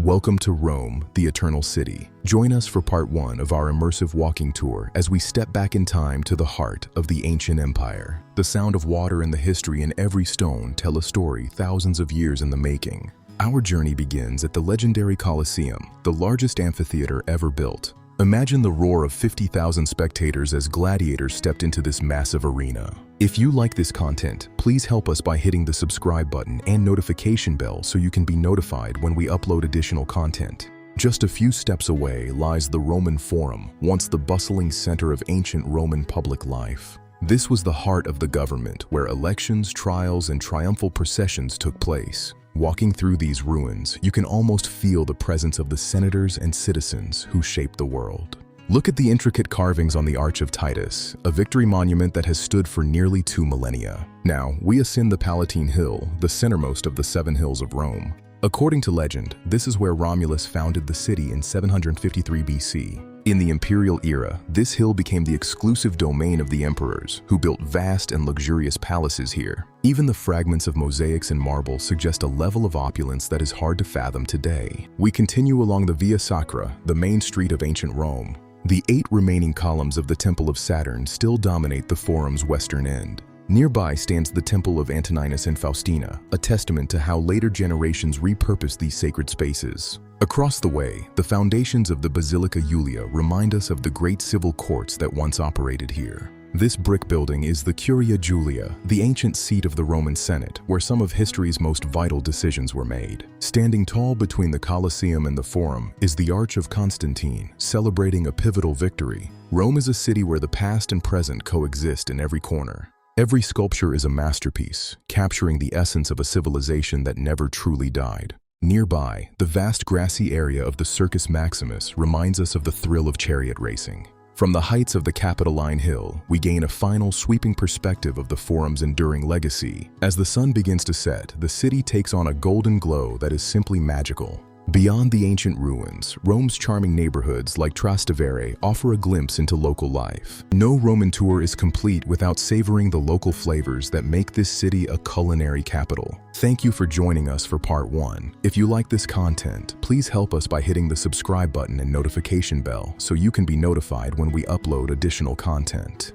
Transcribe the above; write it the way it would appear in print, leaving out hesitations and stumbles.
Welcome to Rome, the Eternal City. Join us for part 1 of our immersive walking tour as we step back in time to the heart of the ancient empire. The sound of water and the history in every stone tell a story thousands of years in the making. Our journey begins at the legendary Colosseum, the largest amphitheater ever built. Imagine the roar of 50,000 spectators as gladiators stepped into this massive arena. If you like this content, please help us by hitting the subscribe button and notification bell so you can be notified when we upload additional content. Just a few steps away lies the Roman Forum, once the bustling center of ancient Roman public life. This was the heart of the government, where elections, trials, and triumphal processions took place. Walking through these ruins, you can almost feel the presence of the senators and citizens who shaped the world. Look at the intricate carvings on the Arch of Titus, a victory monument that has stood for nearly 2 millennia. Now, we ascend the Palatine Hill, the centermost of the 7 hills of Rome. According to legend, this is where Romulus founded the city in 753 BC. In the imperial era, this hill became the exclusive domain of the emperors, who built vast and luxurious palaces here. Even the fragments of mosaics and marble suggest a level of opulence that is hard to fathom today. We continue along the Via Sacra, the main street of ancient Rome. The 8 remaining columns of the Temple of Saturn still dominate the Forum's western end. Nearby stands the Temple of Antoninus and Faustina, a testament to how later generations repurposed these sacred spaces. Across the way, the foundations of the Basilica Julia remind us of the great civil courts that once operated here. This brick building is the Curia Julia, the ancient seat of the Roman Senate, where some of history's most vital decisions were made. Standing tall between the Colosseum and the Forum is the Arch of Constantine, celebrating a pivotal victory. Rome is a city where the past and present coexist in every corner. Every sculpture is a masterpiece, capturing the essence of a civilization that never truly died. Nearby, the vast grassy area of the Circus Maximus reminds us of the thrill of chariot racing. From the heights of the Capitoline Hill, we gain a final sweeping perspective of the Forum's enduring legacy. As the sun begins to set, the city takes on a golden glow that is simply magical. Beyond the ancient ruins, Rome's charming neighborhoods like Trastevere offer a glimpse into local life. No Roman tour is complete without savoring the local flavors that make this city a culinary capital. Thank you for joining us for part 1. If you like this content, please help us by hitting the subscribe button and notification bell so you can be notified when we upload additional content.